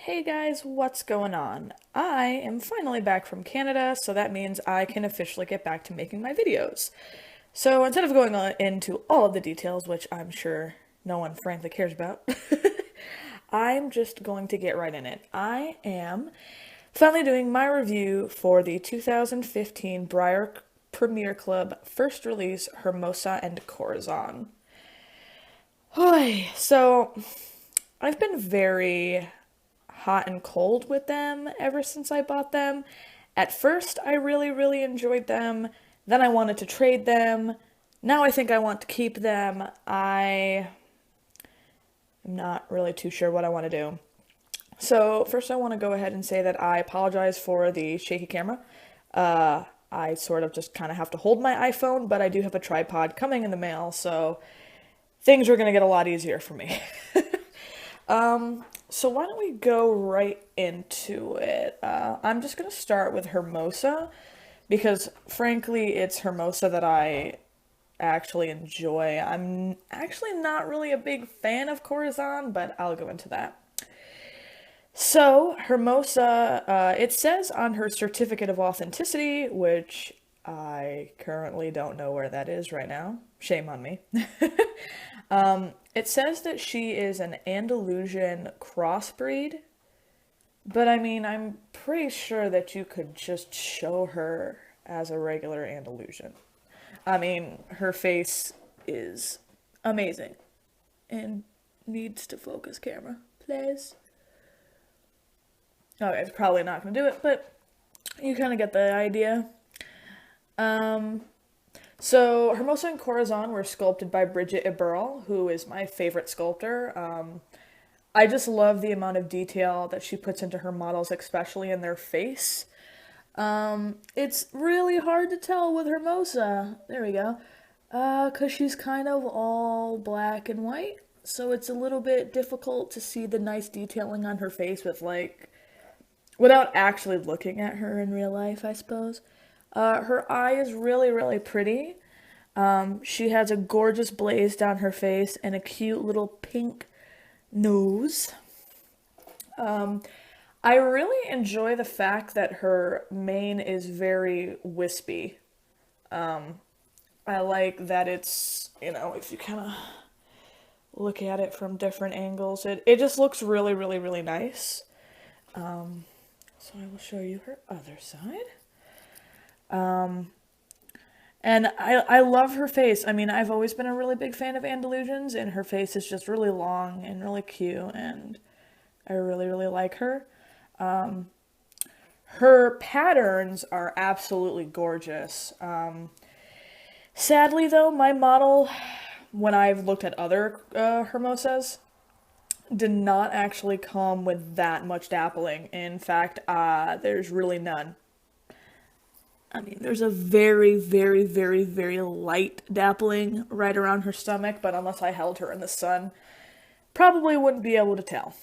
Hey guys, what's going on? I am finally back from Canada, so that means I can officially get back to making my videos. So instead of going into all of the details, which I'm sure no one frankly cares about, I'm just going to get right in it. I am finally doing my review for the 2015 Breyer Premiere Club first release, Hermosa and Corazon. So, I've been very hot and cold with them ever since I bought them. At first, I really enjoyed them. Then I wanted to trade them. Now I think I want to keep them. I am not really too sure what I want to do. So, first, I want to go ahead and say that I apologize for the shaky camera. I sort of just kind of have to hold my iPhone, but I do have a tripod coming in the mail, so things are going to get a lot easier for me. So why don't we go right into it? I'm just gonna start with Hermosa because frankly, it's Hermosa that I actually enjoy. I'm actually not really a big fan of Corazon, but I'll go into that. So, Hermosa, it says on her certificate of authenticity, which I currently don't know where that is right now. Shame on me. It says that she is an Andalusian crossbreed, but I mean, I'm pretty sure that you could just show her as a regular Andalusian. I mean, her face is amazing and needs to focus camera, please. Okay, it's probably not going to do it, but you kind of get the idea. Um, so Hermosa and Corazon were sculpted by Bridget Eberl, who is my favorite sculptor. I just love the amount of detail that she puts into her models, especially in their face. It's really hard to tell with Hermosa. There we go. 'Cause she's kind of all black and white, so it's a little bit difficult to see the nice detailing on her face without actually looking at her in real life, I suppose. Her eye is really pretty. She has a gorgeous blaze down her face and a cute little pink nose. I really enjoy the fact that her mane is very wispy. I like that if you kind of look at it from different angles, it just looks really nice. So I will show you her other side. And I love her face. I mean, I've always been a really big fan of Andalusians, and her face is just really long and really cute, and I really like her. Her patterns are absolutely gorgeous. Sadly, though, my model, when I've looked at other Hermosas, did not actually come with that much dappling. In fact, there's really none. I mean, there's a very light dappling right around her stomach, but unless I held her in the sun, probably wouldn't be able to tell.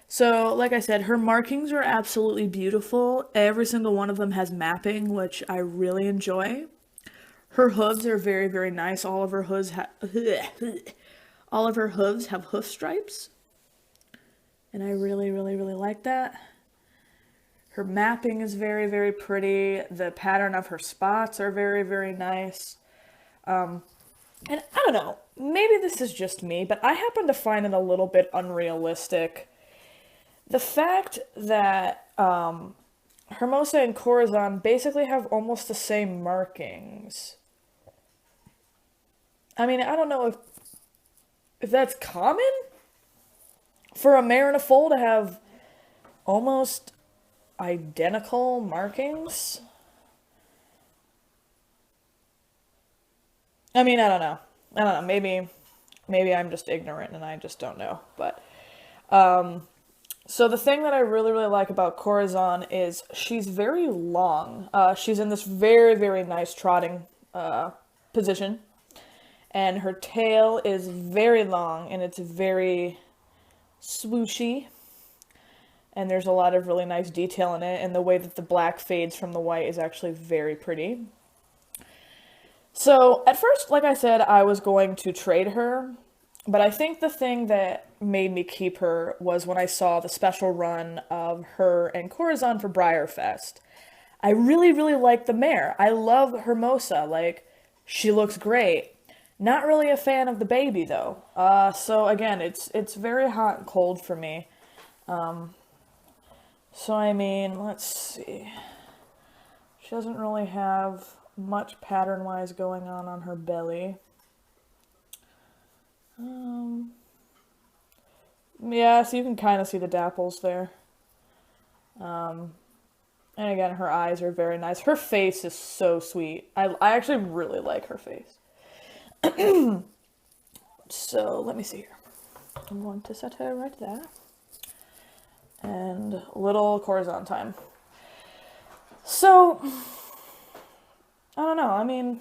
So, like I said, her markings are absolutely beautiful. Every single one of them has mapping, which I really enjoy. Her hooves are very nice. All of her hooves all of her hooves have hoof stripes, and I really like that. Her mapping is very pretty. The pattern of her spots are very nice. And I don't know, maybe this is just me, but I happen to find it a little bit unrealistic. The fact that Hermosa and Corazon basically have almost the same markings. I mean, I don't know if that's common for a mare and a foal to have almost identical markings. I mean, I don't know. Maybe I'm just ignorant and I just don't know. But so the thing that I really like about Corazon is she's very long. She's in this very nice trotting position, and her tail is very long and it's very swooshy. And there's a lot of really nice detail in it, and the way that the black fades from the white is actually very pretty. So, at first, like I said, I was going to trade her, But I think the thing that made me keep her was when I saw the special run of her and Corazon for Breyer Fest. I really, really like the mare. I love Hermosa. Like, she looks great. Not really a fan of the baby though. So again, it's very hot and cold for me. So I mean, let's see. She doesn't really have much pattern-wise going on her belly. Yeah, so you can kind of see the dapples there. And again, her eyes are very nice. Her face is so sweet. I actually really like her face. So, let me see here. I'm going to set her right there. And little Corazon time. So, I don't know. I mean,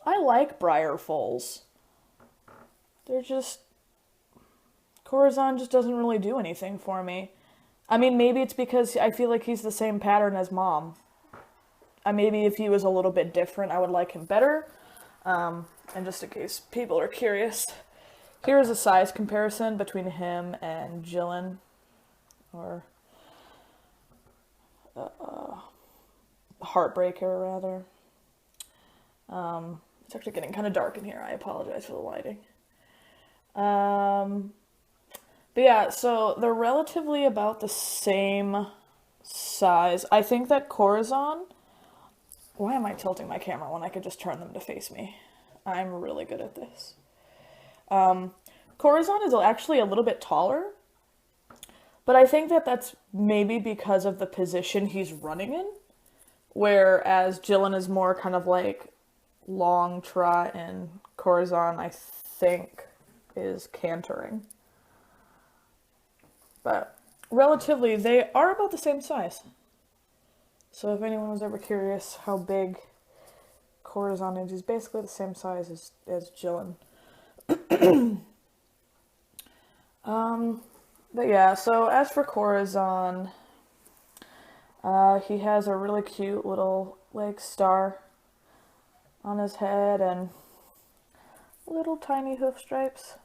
I like Breyer foals. They're just... Corazon just doesn't really do anything for me. I mean, maybe it's because I feel like he's the same pattern as Mom. Maybe if he was a little bit different, I would like him better. And just in case people are curious, here's a size comparison between him and Jillian, or Heartbreaker, rather. It's actually getting kind of dark in here. I apologize for the lighting. But yeah, so they're relatively about the same size. I think that Corazon... Why am I tilting my camera when I could just turn them to face me? I'm really good at this. Corazon is actually a little bit taller, but I think that that's maybe because of the position he's running in, whereas Jillian is more kind of like long trot, and Corazon, I think, is cantering. But relatively, they are about the same size. So if anyone was ever curious how big Corazon is, he's basically the same size as Jillian. But yeah, so as for Corazon, he has a really cute little like star on his head and little tiny hoof stripes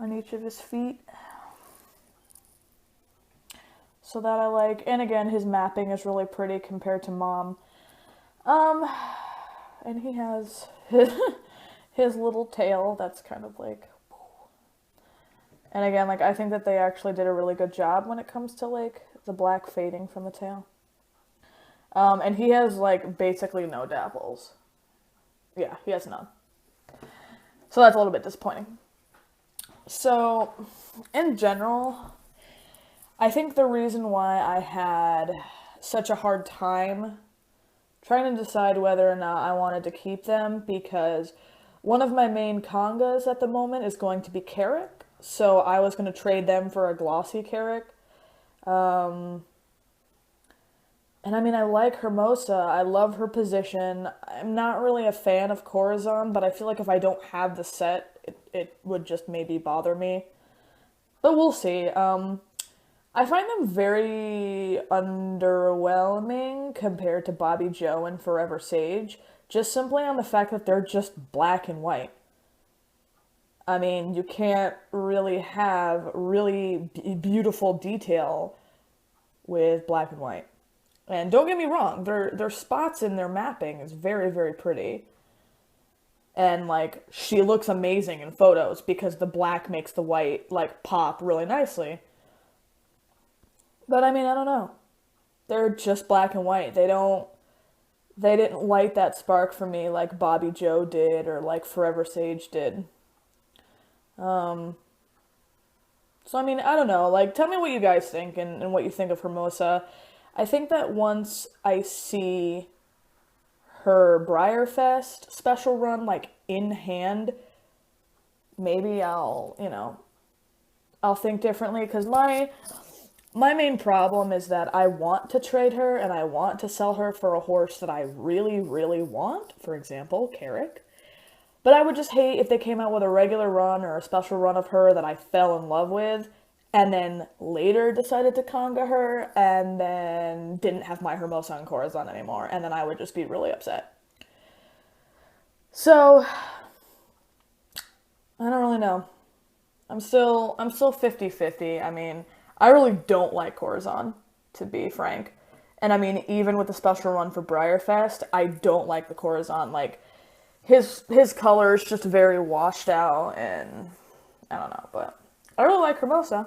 on each of his feet. So that I like. And again, his mapping is really pretty compared to Mom. And he has his little tail that's kind of like... And again, like, I think that they actually did a really good job when it comes to, like, the black fading from the tail. And he has, like, basically no dapples. Yeah, he has none. So that's a little bit disappointing. So, in general, I think the reason why I had such a hard time trying to decide whether or not I wanted to keep them, because one of my main congas at the moment is going to be Carrick, so I was going to trade them for a glossy Carrick. And I mean, I like Hermosa, I love her position. I'm not really a fan of Corazon, but I feel like if I don't have the set, it would just maybe bother me. But we'll see. I find them very underwhelming compared to Bobby Joe and Forever Sage, just simply on the fact that they're just black and white. I mean, you can't really have really beautiful detail with black and white. And don't get me wrong, their spots in their mapping is very, very pretty. And, like, she looks amazing in photos because the black makes the white, like, pop really nicely. But, I mean, I don't know. They're just black and white. They didn't light that spark for me like Bobby Joe did or like Forever Sage did. So, I mean, I don't know. Like, tell me what you guys think and what you think of Hermosa. I think that once I see her Breyer Fest special run, like, in hand, maybe I'll think differently, because my main problem is that I want to trade her and I want to sell her for a horse that I really, really want, for example, Carrick. But I would just hate if they came out with a regular run or a special run of her that I fell in love with, and then later decided to conga her, and then didn't have my Hermosa and Corazon anymore, and then I would just be really upset. So, I don't really know. I'm still 50-50. I mean, I really don't like Corazon, to be frank. And I mean, even with the special run for Breyer Fest, I don't like the Corazon. Like his color is just very washed out, and I don't know, but I really like Hermosa.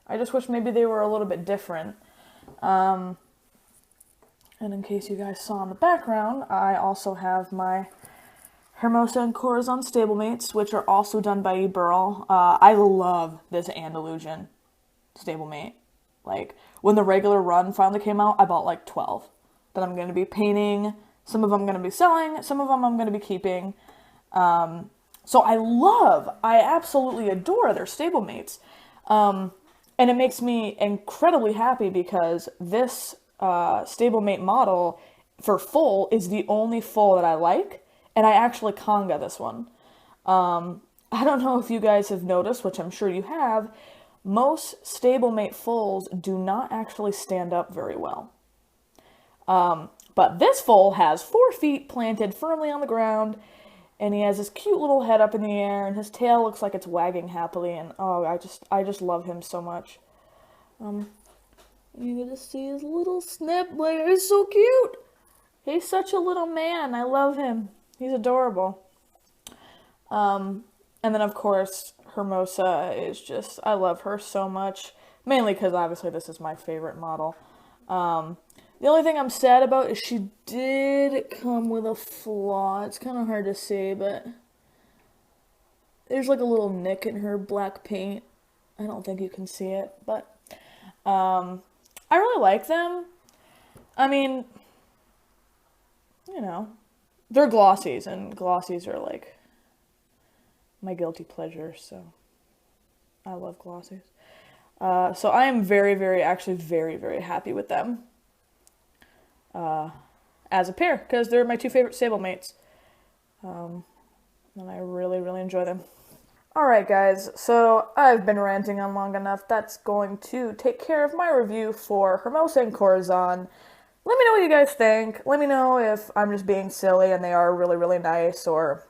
I just wish maybe they were a little bit different. Um, and in case you guys saw in the background, I also have my Hermosa and Corazon Stablemates, which are also done by eBurl. I love this Andalusian stablemate. Like, when the regular run finally came out, I bought like 12 that I'm going to be painting. Some of them I'm going to be selling. Some of them I'm going to be keeping. So I absolutely adore their stablemates. And it makes me incredibly happy because this stablemate model for full is the only full that I like. And I actually conga this one. I don't know if you guys have noticed, which I'm sure you have, most stablemate fulls do not actually stand up very well. But this full has 4 feet planted firmly on the ground, and he has his cute little head up in the air, and his tail looks like it's wagging happily, and oh, I just love him so much. You get to see his little snip layer. He's so cute. He's such a little man. I love him. He's adorable. And then, of course, Hermosa is just, I love her so much. Mainly because, obviously, this is my favorite model. The only thing I'm sad about is she did come with a flaw. It's kind of hard to see, but there's like a little nick in her black paint. I don't think you can see it, but I really like them. I mean, you know, they're glossies, and glossies are like my guilty pleasure, so I love glossies. So I am actually very, very happy with them as a pair, because they're my 2 favorite stablemates. And I really, really enjoy them. Alright guys, so I've been ranting on long enough. That's going to take care of my review for Hermosa and Corazon. Let me know what you guys think. Let me know if I'm just being silly and they are really, really nice, or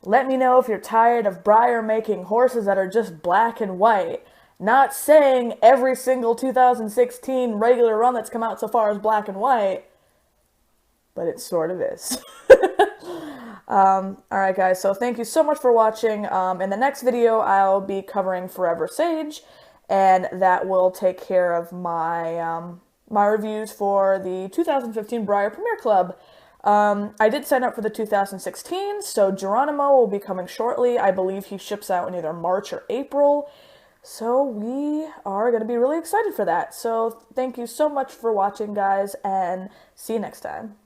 let me know if you're tired of Breyer making horses that are just black and white. Not saying every single 2016 regular run that's come out so far is black and white, but it sort of is. Alright guys, so thank you so much for watching. In the next video, I'll be covering Forever Sage, and that will take care of my, my reviews for the 2015 Breyer Premier Club. I did sign up for the 2016, so Geronimo will be coming shortly. I believe he ships out in either March or April. So we are going to be really excited for that. So thank you so much for watching, guys, and see you next time.